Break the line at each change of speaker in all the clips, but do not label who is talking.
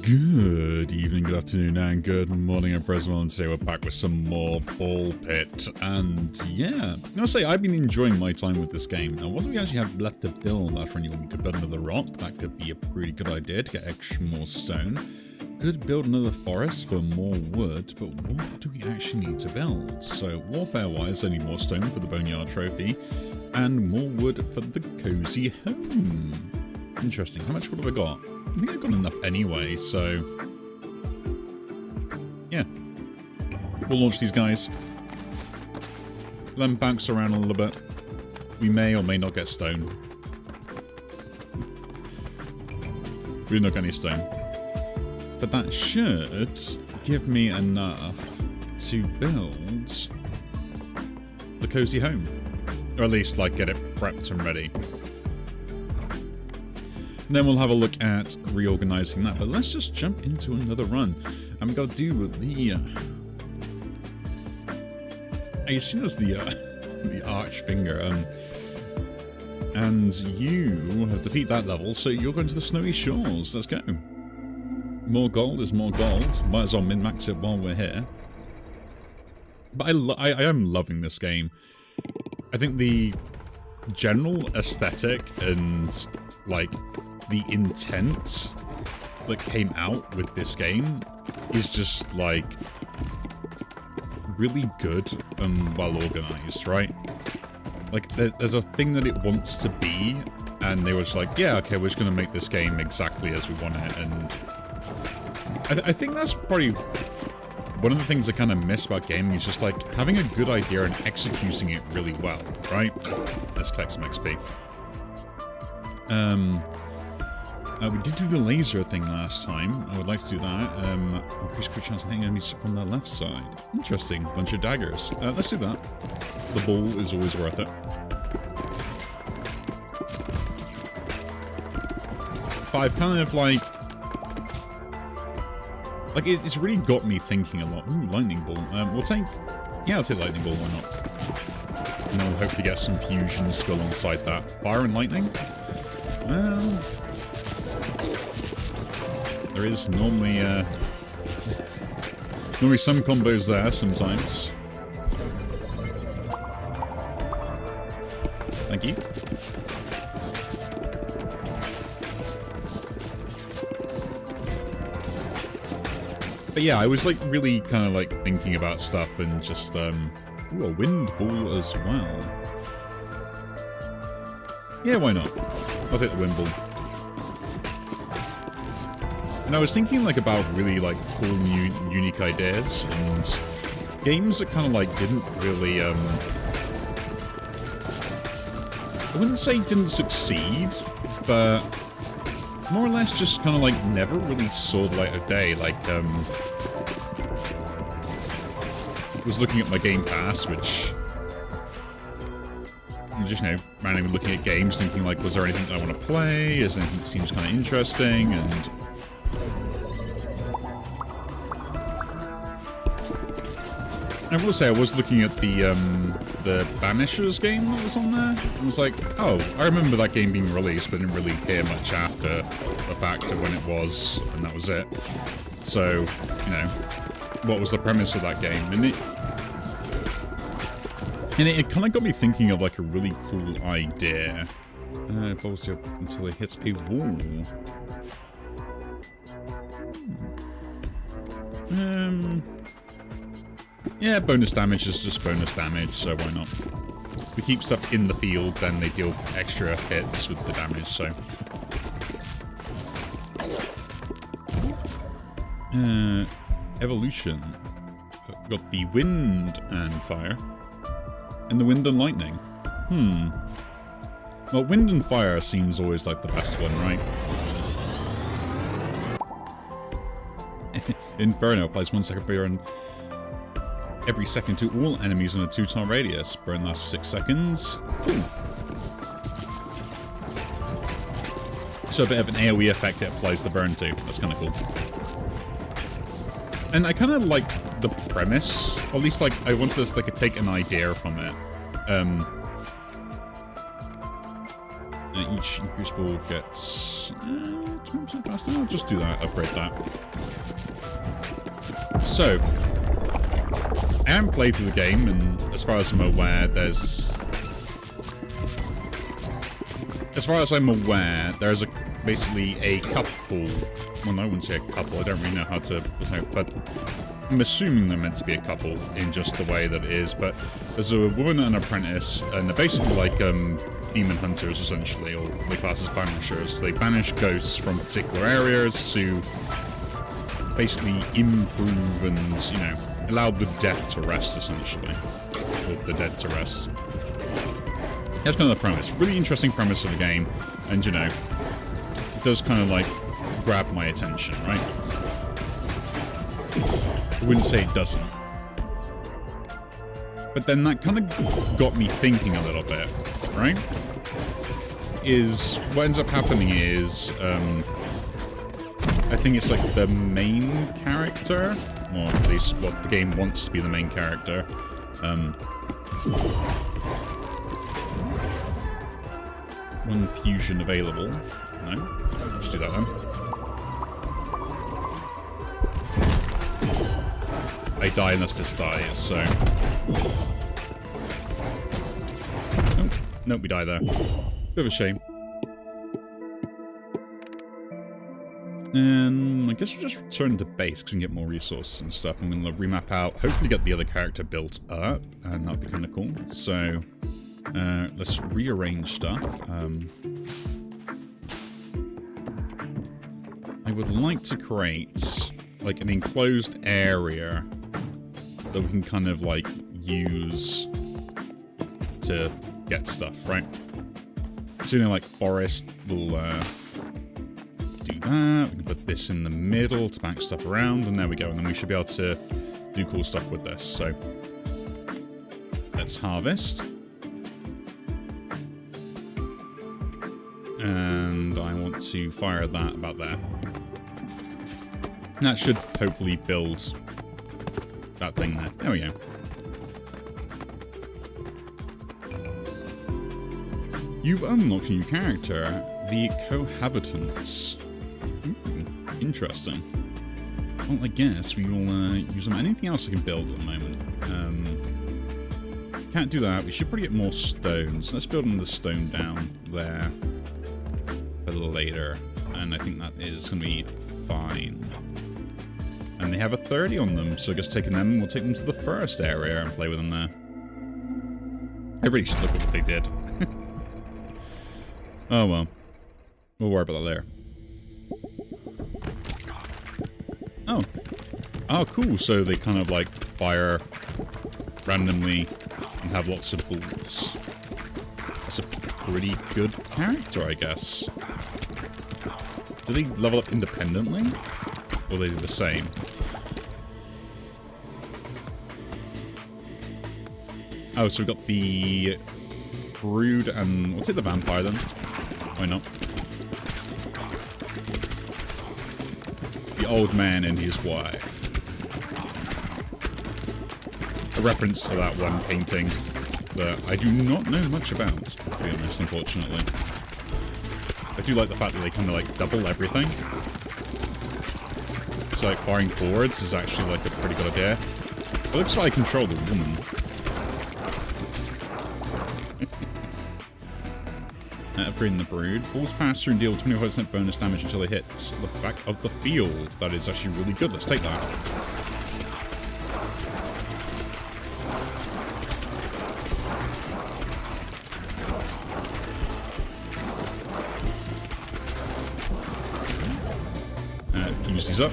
Good evening, good afternoon, and good morning. I'm Presmel, and today we're back with some more Ball Pit. And yeah, I'm gonna say I've been enjoying my time with this game. Now, what do we actually have left to build after anyone? We could build another rock. That could be a pretty good idea to get extra more stone. Could build another forest for more wood, but what do we actually need to build? So, warfare-wise, I need more stone for the Boneyard Trophy, and more wood for the cozy home. Interesting. How much wood have I got? I think I've got enough anyway, so yeah. We'll launch these guys. Let them bounce around a little bit. We may or may not get stone. We did not get any stone. But that should give me enough to build the cozy home. Or at least, like, get it prepped and ready. And then we'll have a look at reorganizing that. But let's just jump into another run. I'm going to do the... I assume that's the arch finger. And you have defeated that level, so you're going to the snowy shores. Let's go. More gold is more gold. Might as well min-max it while we're here. But I am loving this game. I think the general aesthetic and, like, the intent that came out with this game is just, like, really good and well organized, right? Like, there's a thing that it wants to be, and they were just like, yeah, okay, we're just going to make this game exactly as we want it, and I think that's probably one of the things I kind of miss about gaming is just, like, having a good idea and executing it really well, right? Let's collect some XP. We did do the laser thing last time. I would like to do that. Increase crit chance of hitting enemies from the left side. Interesting. Bunch of daggers. Let's do that. The ball is always worth it. But I've kind of like it's really got me thinking a lot. Ooh, lightning ball. We'll take... Yeah, I'll take lightning ball. Why not? And then we'll hopefully get some fusions to go alongside that. Fire and lightning? Well... There is normally some combos there sometimes. Thank you. But yeah, I was like really kind of like thinking about stuff and just ooh, a wind ball as well. Yeah, why not? I'll take the wind ball. And I was thinking like about really like cool new unique ideas and games that kind of like didn't really I wouldn't say didn't succeed, but more or less just kind of like never really saw the light of day. Like I was looking at my Game Pass, which I'm just, you know, randomly looking at games thinking like, was there anything that I want to play? Is there anything that seems kind of interesting? And I will say I was looking at the Banishers game that was on there. I was like, oh, I remember that game being released, but didn't really hear much after the fact of when it was, and that was it. So, you know, what was the premise of that game? And it kind of got me thinking of like a really cool idea. It follows you up until it hits a wall. Yeah, bonus damage is just bonus damage, so why not? If we keep stuff in the field, then they deal extra hits with the damage, so... Evolution. We've got the wind and fire. And the wind and lightning. Well, wind and fire seems always like the best one, right? Inferno applies 1 second burn every second to all enemies in a 2-time radius. Burn lasts for 6 seconds. Ooh. So a bit of an AoE effect it applies the burn to. That's kind of cool. And I kind of like the premise. Or at least, like, I wanted to like take an idea from it. Each increased ball gets 20% faster. I'll just do that. Upgrade that. So, I haven't played through the game, and as far as I'm aware, there's basically a couple. Well, no, I wouldn't say a couple. I don't really know how to, but I'm assuming they're meant to be a couple in just the way that it is. But there's a woman and an apprentice, and they're basically like demon hunters, essentially, or they class as banishers. They banish ghosts from particular areas to basically improve and, you know, allow the dead to rest, essentially, or the dead to rest. That's kind of the premise. Really interesting premise of the game, and, you know, it does kind of like grab my attention, right? I wouldn't say it doesn't. But then that kind of got me thinking a little bit, right? What ends up happening is, I think it's like the main character, or at least what the game wants to be the main character. One fusion available. No? Let's do that then. I die unless this dies, so... Oh, nope, we die there. Bit of a shame. And I guess we'll just return to base because we can get more resources and stuff. I'm going to remap out, hopefully get the other character built up, and that'd be kind of cool. So, let's rearrange stuff. I would like to create, like, an enclosed area that we can kind of, like, use to get stuff, right? So, you know, like, forest will, do that. We can put this in the middle to back stuff around, and there we go. And then we should be able to do cool stuff with this. So, let's harvest. And I want to fire that about there. That should hopefully build that thing there. There we go. You've unlocked a new character, the Cohabitants. Ooh, interesting. Well, I guess we will use them. Anything else I can build at the moment? Can't do that. We should probably get more stone. So let's build another stone down there for later. And I think that is going to be fine. And they have a 30 on them, so just taking them, we'll take them to the first area and play with them there. I really should look at what they did. Oh well. We'll worry about that later. Oh. Oh, cool. So they kind of like fire randomly and have lots of balls. That's a pretty good character, I guess. Do they level up independently? Or are they the same? Oh, so we've got the Brood and... we'll take the Vampire then. Why not? The Old Man and His Wife. A reference to that one painting that I do not know much about, to be honest, unfortunately. I do like the fact that they kind of like double everything. So like firing forwards is actually like a pretty good idea. It looks like I control the woman. Upgrading the Brood. Balls pass through and deal 25% bonus damage until it hits the back of the field. That is actually really good. Let's take that. Fuse these up.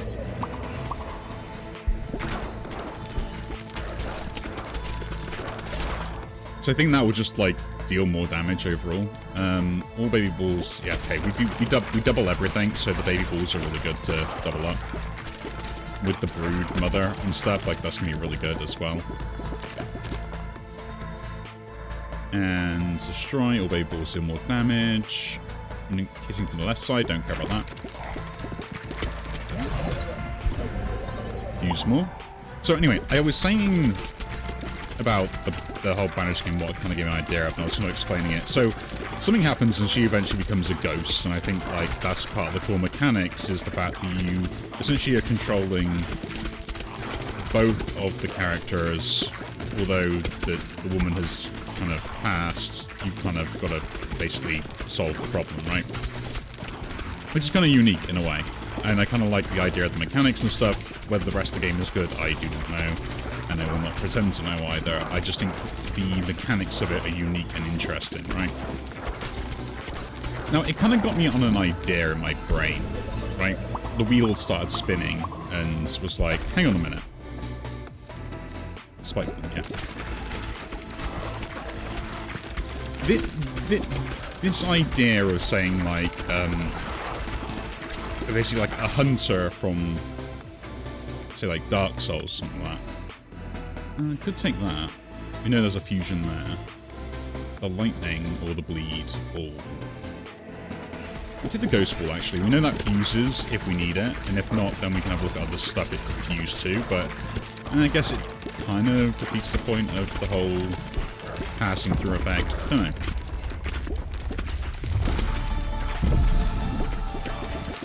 So I think that will just like deal more damage overall. All baby balls, yeah, okay. We double everything, so the baby balls are really good to double up. With the Brood mother and stuff, like that's gonna be really good as well. And destroy, all baby balls deal more damage. And hitting from the left side, don't care about that. Use more. So anyway, I was saying about the whole Banish game, what kind of gave me an idea of, and I was kind of explaining it. So something happens and she eventually becomes a ghost, and I think like that's part of the core mechanics, is the fact that you essentially are controlling both of the characters. Although the woman has kind of passed, you've kind of got to basically solve the problem, right? Which is kind of unique in a way. And I kind of like the idea of the mechanics and stuff. Whether the rest of the game is good, I do not know. And I will not pretend to know either. I just think the mechanics of it are unique and interesting, right? Now, it kind of got me on an idea in my brain, right? The wheel started spinning and was like, hang on a minute. Spike, yeah. This idea of saying, like, basically like a hunter from, say, like Dark Souls, something like that. I could take that. We know there's a fusion there. The lightning or the bleed or... Let's take the ghost ball, actually. We know that fuses if we need it, and if not, then we can have a look at other stuff it could fuse to, but I guess it kind of defeats the point of the whole passing through effect. I don't know.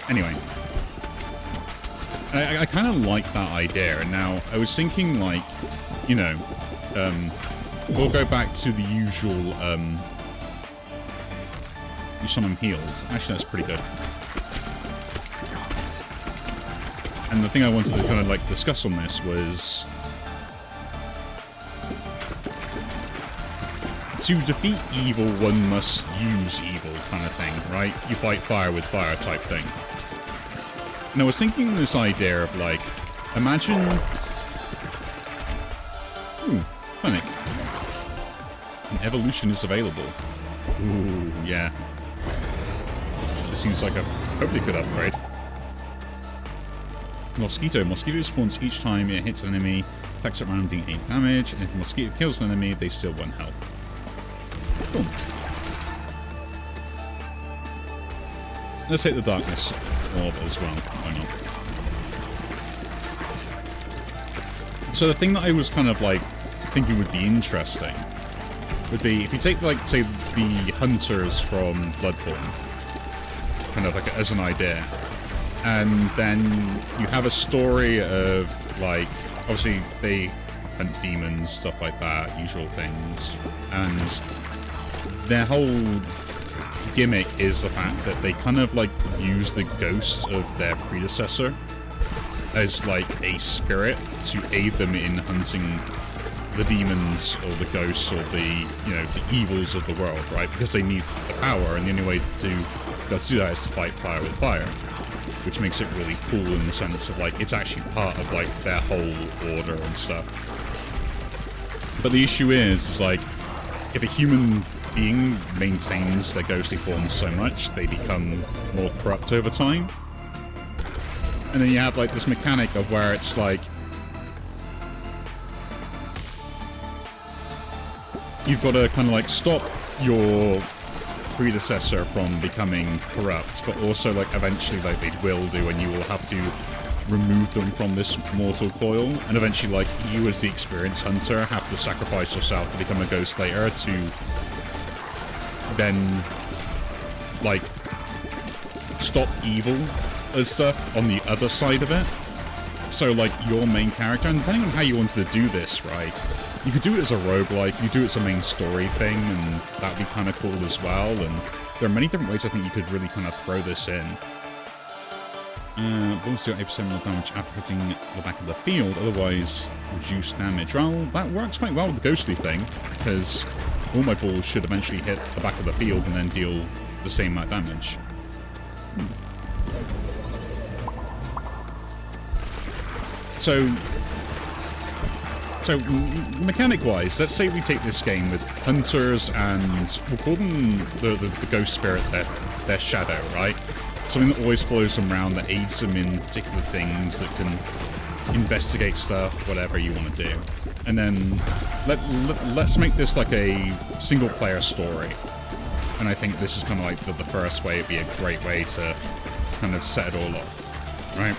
Anyway. I kind of like that idea, and now I was thinking, like, you know, we'll go back to the usual, you summon healed. Actually, that's pretty good. And the thing I wanted to kind of, like, discuss on this was... to defeat evil, one must use evil, kind of thing, right? You fight fire with fire type thing. And I was thinking this idea of, like, imagine... Clinic. An evolution is available. Ooh, yeah. This seems like a hopefully good upgrade. Mosquito. Mosquito spawns each time it hits an enemy, attacks at random, dealing 8 damage, and if a mosquito kills an enemy, they steal 1 health. Cool. Let's hit the darkness orb as well. Why not? So the thing that I was kind of like thinking would be interesting would be if you take, like, say, the hunters from Bloodborne, kind of like as an idea, and then you have a story of, like, obviously they hunt demons, stuff like that, usual things, and their whole gimmick is the fact that they kind of, like, use the ghost of their predecessor as, like, a spirit to aid them in hunting the demons or the ghosts or the, you know, the evils of the world, right? Because they need the power, and the only way to be able to do that is to fight fire with fire, which makes it really cool in the sense of, like, it's actually part of, like, their whole order and stuff. But the issue is like, if a human being maintains their ghostly form so much, they become more corrupt over time. And then you have, like, this mechanic of where it's like, you've got to kind of, like, stop your predecessor from becoming corrupt, but also, like, eventually, like, they will do, and you will have to remove them from this mortal coil, and eventually, like, you as the experienced hunter have to sacrifice yourself to become a ghost later to then, like, stop evil and stuff on the other side of it. So, like, your main character, and depending on how you wanted to do this, right, you could do it as a roguelike, you could do it as a main story thing, and that'd be kind of cool as well, and there are many different ways I think you could really kind of throw this in. Bonus to 8% more damage after hitting the back of the field, otherwise reduce damage. Well, that works quite well with the ghostly thing, because all my balls should eventually hit the back of the field and then deal the same amount of damage. So mechanic-wise, let's say we take this game with hunters and we'll call them the ghost spirit, their shadow, right? Something that always follows them around, that aids them in particular things, that can investigate stuff, whatever you want to do. And then let's make this like a single-player story. And I think this is kind of like the first way. It'd be a great way to kind of set it all off, right?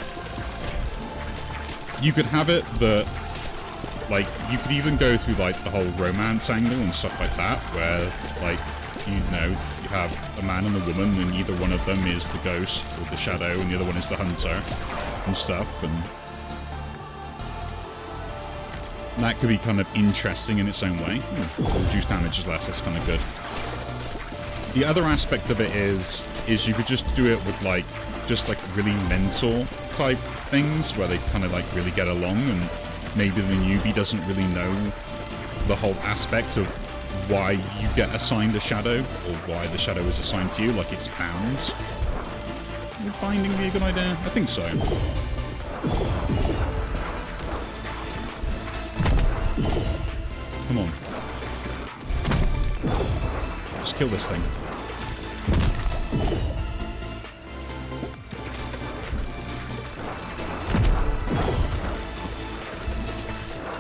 You could have it that, like, you could even go through, like, the whole romance angle and stuff like that, where, like, you know, you have a man and a woman, and either one of them is the ghost or the shadow, and the other one is the hunter and stuff, and that could be kind of interesting in its own way. Reduce damage is less, that's kind of good. The other aspect of it is you could just do it with like, just like really mentor type things where they kind of like really get along, and maybe the newbie doesn't really know the whole aspect of why you get assigned a shadow or why the shadow is assigned to you, like its bounds. Would binding be a good idea? I think so. Come on. Just kill this thing.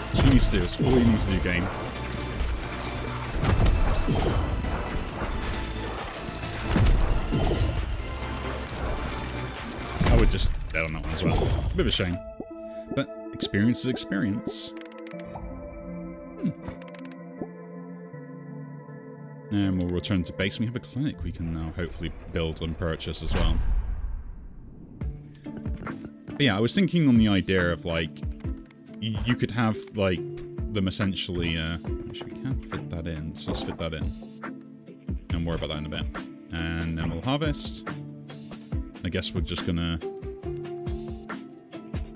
That's what you need to do. It's all you need to do, game. I would just bet on that one as well. A bit of a shame. But experience is experience. And we'll return to base. We have a clinic we can now hopefully build and purchase as well. But yeah, I was thinking on the idea of like, you could have like them essentially. Actually, we can't fit that in. So let's fit that in. And worry about that in a bit. And then we'll harvest. I guess we're just gonna.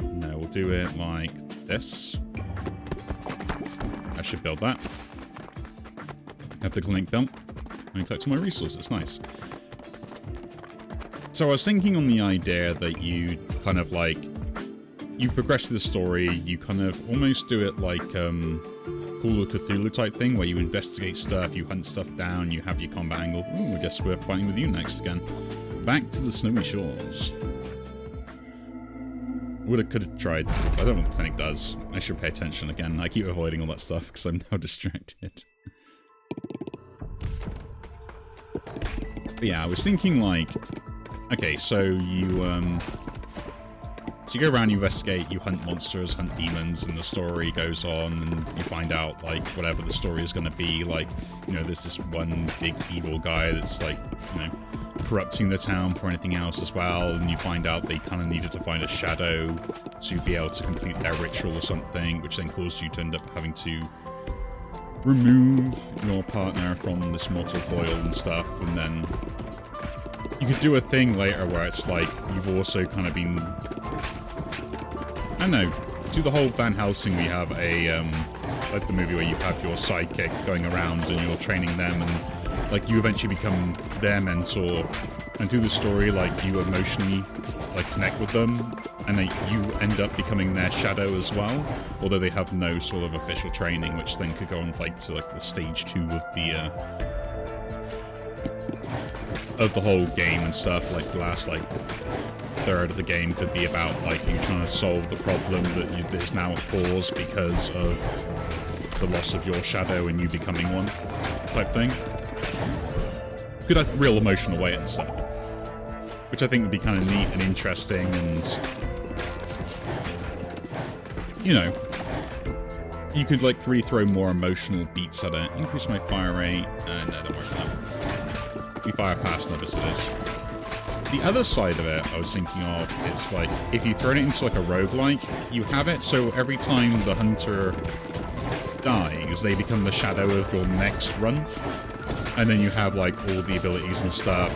No, we'll do it like this. I should build that. Have the clinic built. And collect all my resources. Nice. So I was thinking on the idea that you kind of like, you progress through the story, you kind of almost do it like Call of Cthulhu type thing, where you investigate stuff, you hunt stuff down, you have your combat angle. Ooh, I guess we're fighting with you next again. Back to the snowy shores. Could have tried. I don't know what the clinic does. I should pay attention again. I keep avoiding all that stuff because I'm now distracted. But yeah, I was thinking like, okay, so you go around, you investigate, you hunt monsters, hunt demons, and the story goes on, and you find out like whatever the story is going to be. Like, you know, there's this one big evil guy that's like, you know, corrupting the town for anything else as well, and you find out they kind of needed to find a shadow to be able to complete their ritual or something, which then caused you to end up having to remove your partner from this mortal coil and stuff, and then you could do a thing later where it's like you've also kind of been, I don't know, do the whole Van Helsing where you have a like the movie where you have your sidekick going around and you're training them, and like you eventually become their mentor, and through the story like you emotionally like connect with them, and you end up becoming their shadow as well, although they have no sort of official training, which then could go on like to like the stage 2 of the whole game and stuff. Like the last like third of the game could be about like you trying to solve the problem that is now a cause because of the loss of your shadow and you becoming one type thing. Good, like, real emotional way and stuff, which I think would be kind of neat and interesting, and you know, you could like really throw more emotional beats at it. Increase my fire rate, and no, don't worry about that. We fire past another this. The other side of it I was thinking of is like, if you throw it into like a roguelike, you have it so every time the hunter dies, they become the shadow of your next run. And then you have like all the abilities and stuff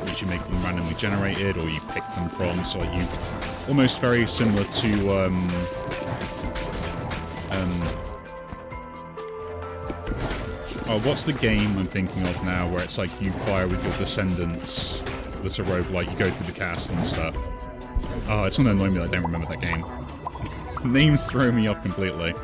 which you make them randomly generated or you pick them from, so like you almost very similar to oh, what's the game I'm thinking of now where it's like you fire with your descendants that's a roguelike, you go through the castle and stuff. Oh, it's gonna annoy me that I don't remember that game. Names throw me off completely.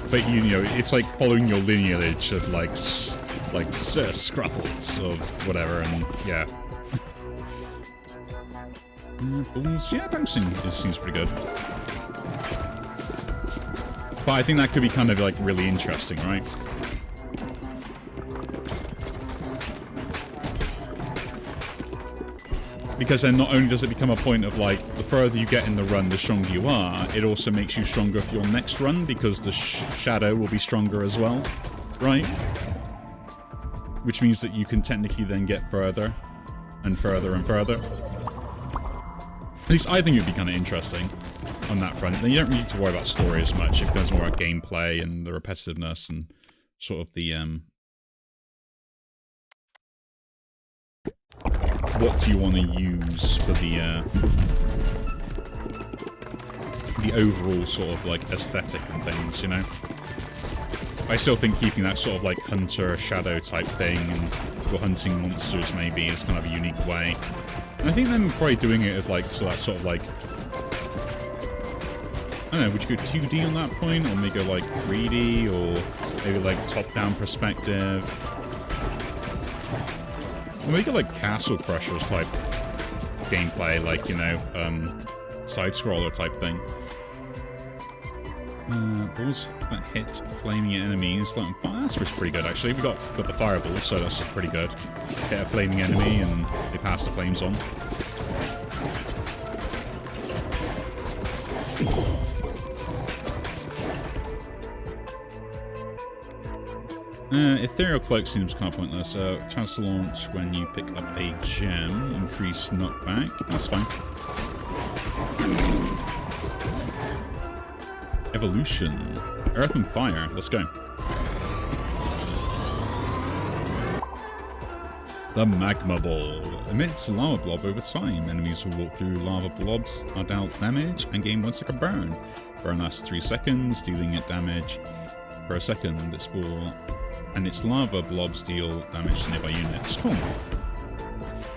But you know, it's like following your lineage of like Sir Scruffles or whatever, and yeah. Yeah, bouncing seems pretty good. But I think that could be kind of like really interesting, right? Because then not only does it become a point of like, the further you get in the run, the stronger you are, it also makes you stronger for your next run because the shadow will be stronger as well. right? Which means that you can technically then get further and further and further. At least I think it would be kind of interesting on that front. Then you don't really need to worry about story as much. It becomes more about gameplay and the repetitiveness and sort of the what do you want to use for the overall sort of like aesthetic and things, you know? I still think keeping that sort of like hunter shadow type thing and you're hunting monsters maybe is kind of a unique way. And I think them probably doing it as like so that sort of like, I don't know, would you go 2D on that point, or maybe go like 3D, or maybe like top-down perspective? Or maybe go like Castle Crushers type gameplay, like, you know, side-scroller type thing. Balls that hit flaming enemies. Like, that's pretty good actually. We got the fireball, so that's pretty good. Hit a flaming enemy and they pass the flames on. Ethereal Cloak seems kind of pointless. Chance to launch when you pick up a gem. Increase knockback. That's fine. Evolution. Earth and Fire. Let's go. The Magma Ball. Emits a lava blob over time. Enemies who walk through lava blobs are dealt damage and gain 1 second burn. Burn lasts 3 seconds, dealing it damage per second. This ball and its lava blobs deal damage to nearby units. Cool.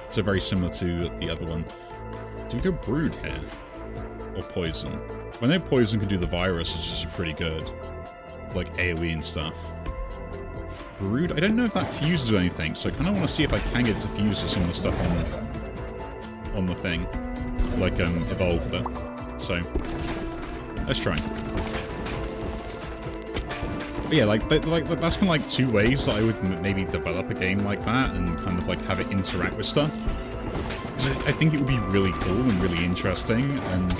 So very similar to the other one. Do we go Brood here? Or Poison? I know Poison can do the virus, which is pretty good. Like AoE and stuff. Brood? I don't know if that fuses with anything, so I kind of want to see if I can get it to fuse with some of the stuff on the thing. Like, Evolve there. So, let's try. But yeah, like that's kind of like 2 ways that I would maybe develop a game like that and kind of like have it interact with stuff. I think it would be really cool and really interesting, and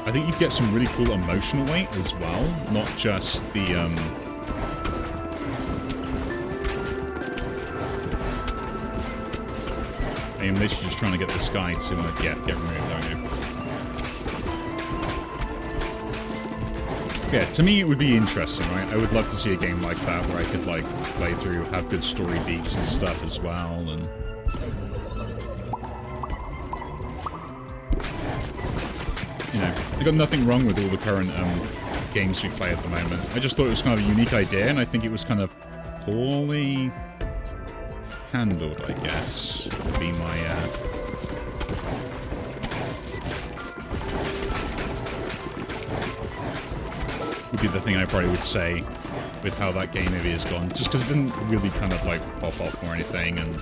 I think you'd get some really cool emotional weight as well, not just the I'm literally just trying to get this guy to get removed, aren't you? Yeah, to me it would be interesting, right? I would love to see a game like that where I could like play through, have good story beats and stuff as well, and you know, I got nothing wrong with all the current games we play at the moment. I just thought it was kind of a unique idea, and I think it was kind of poorly handled, I guess, would be my would be the thing I probably would say with how that game maybe has gone, just because it didn't really kind of like pop up or anything, and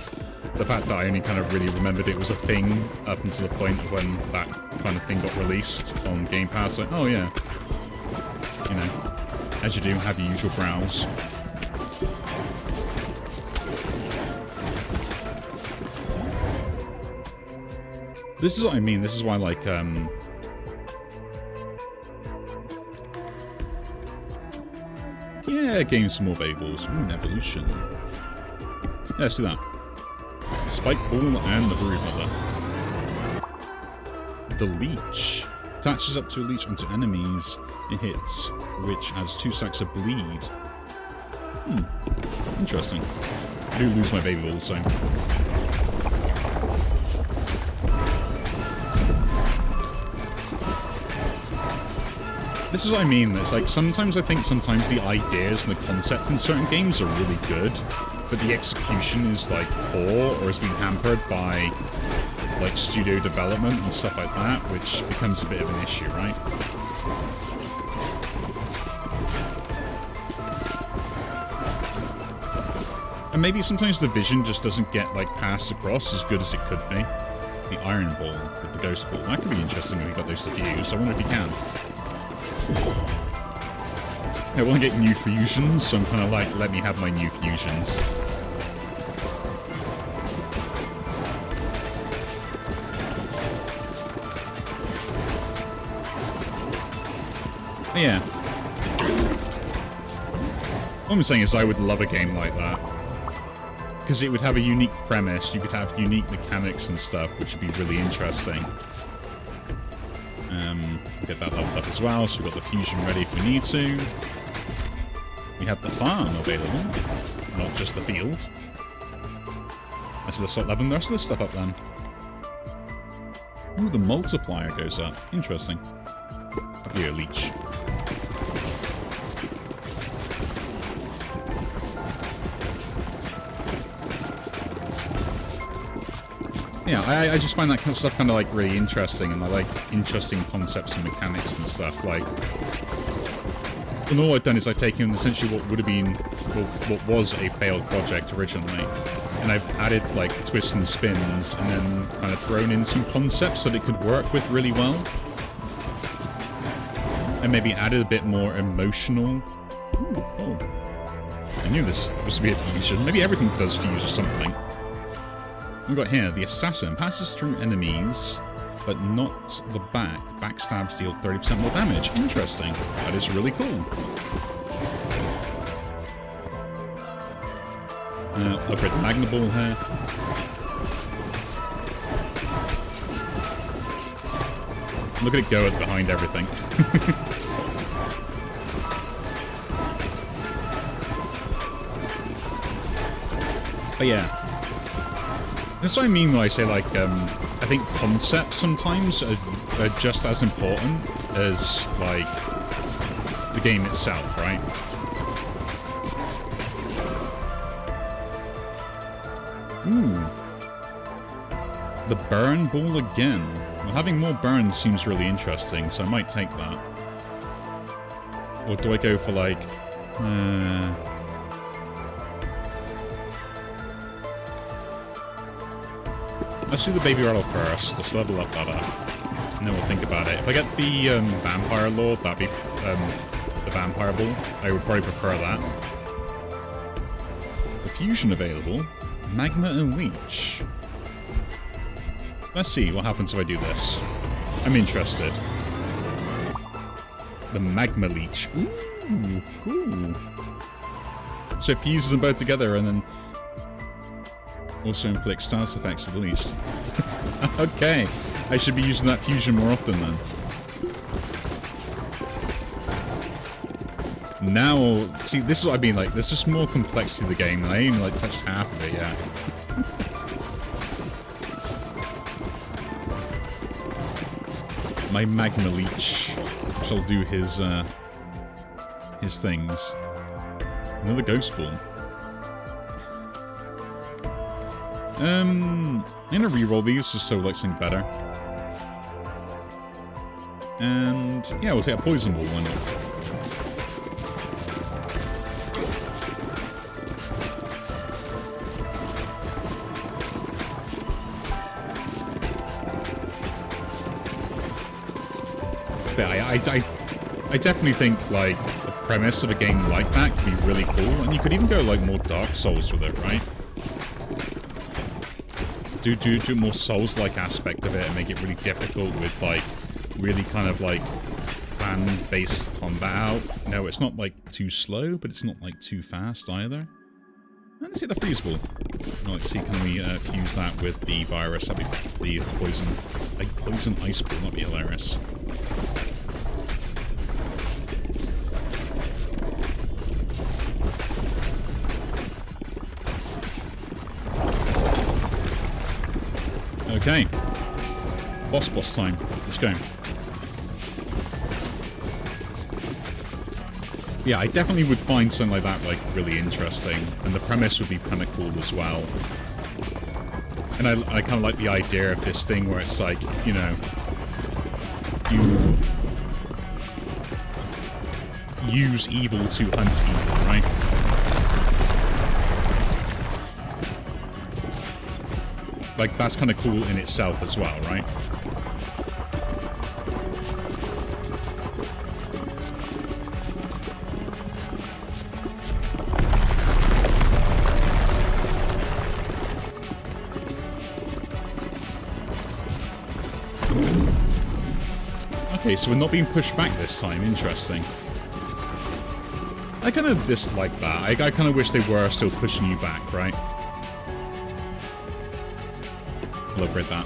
the fact that I only kind of really remembered it was a thing up until the point when that kind of thing got released on Game Pass. Like, oh yeah, you know, as you do, have your usual browse. This is what I mean. This is why, like, yeah, gain some more Babels. Ooh, an evolution. Yeah, let's do that. Spike Ball and the Brood Mother. The Leech. Attaches up to a leech onto enemies it hits, which has 2 stacks of bleed. Interesting. I do lose my Baby Ball, so... This is what I mean. It's like sometimes I think the ideas and the concept in certain games are really good, but the execution is like poor or has been hampered by like studio development and stuff like that, which becomes a bit of an issue, right? And maybe sometimes the vision just doesn't get like passed across as good as it could be. The Iron Ball with the Ghost Ball. That could be interesting if we got those to fuse. I wonder if you can. I want to get new fusions, so I'm kind of like, let me have my new fusions. But yeah. What I'm saying is I would love a game like that. Because it would have a unique premise, you could have unique mechanics and stuff, which would be really interesting. Get that leveled up as well, so we've got the fusion ready if we need to. We have the farm available, not just the field. Let's start leveling the rest of this stuff up then. Ooh, the multiplier goes up. Interesting. Here, leech. Yeah, I just find that kind of stuff kind of like really interesting, and I like interesting concepts and mechanics and stuff. Like, and all I've done is I've taken essentially what would have been, well, what was a failed project originally, and I've added like twists and spins, and then kind of thrown in some concepts that it could work with really well, and maybe added a bit more emotional. Ooh, oh, I knew this was to be a fusion. Maybe everything does fuse or something. We've got here, the assassin passes through enemies, but not the back. Backstabs deal 30% more damage. Interesting. That is really cool. Upgrade the Magna Ball here. Look at it go behind everything. But yeah. That's what I mean when I say, like, I think concepts sometimes are just as important as, like, the game itself, right? Ooh. The burn ball again. Well, having more burns seems really interesting, so I might take that. Or do I go for, like, let's do the baby rattle first. Let's level up that up. And then we'll think about it. If I get the Vampire Lord, that'd be the Vampire Ball. I would probably prefer that. The fusion available. Magma and Leech. Let's see what happens if I do this. I'm interested. The Magma Leech. Ooh, cool. So it fuses them both together and then also inflicts status effects at least. Okay, I should be using that fusion more often then. Now, see, this is what I mean, like, there's just more complexity to the game, and I ain't even, like, touched half of it yet. My Magma Leech shall do his things. Another Ghost Ball. I'm gonna reroll these just so like something better. And yeah, we'll take a Poison Ball one. But I definitely think like the premise of a game like that could be really cool, and you could even go like more Dark Souls with it, right? Do more Souls-like aspect of it and make it really difficult with, like, really kind of, like, plan-based combat out. No, it's not, like, too slow, but it's not, like, too fast either. Let's see the Freeze Ball. Let's see, can we fuse that with the virus? That'd be the poison, like, poison ice ball. That'd be hilarious. Okay. Boss time. Let's go. Yeah, I definitely would find something like that, like, really interesting. And the premise would be kind of cool as well. And I kind of like the idea of this thing where it's like, you know, you use evil to hunt evil, right? Like, that's kind of cool in itself as well, right? Okay, so we're not being pushed back this time. Interesting. I kind of dislike that. I kind of wish they were still pushing you back, right? I'll upgrade that.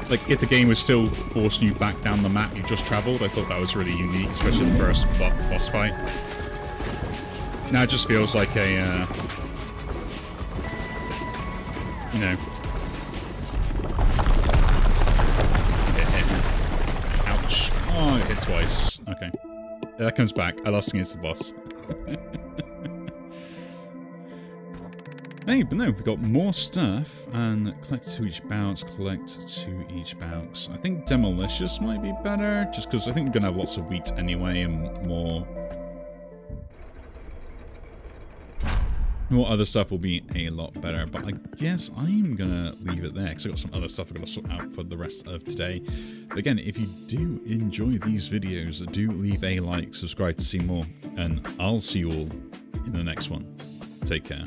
Like, if the game was still forcing you back down the map you just traveled, I thought that was really unique, especially the first boss fight. Now it just feels like a, you know... Ouch. Oh, it hit twice. Okay. That comes back. I lost against the boss. Hey, but no, we got more stuff, and collect 2 each bounce, collect 2 each bounce. I think Demolicious might be better, just because I think we're going to have lots of wheat anyway, and more other stuff will be a lot better, but I guess I'm going to leave it there, because I've got some other stuff I've got to sort out for the rest of today. But again, if you do enjoy these videos, do leave a like, subscribe to see more, and I'll see you all in the next one. Take care.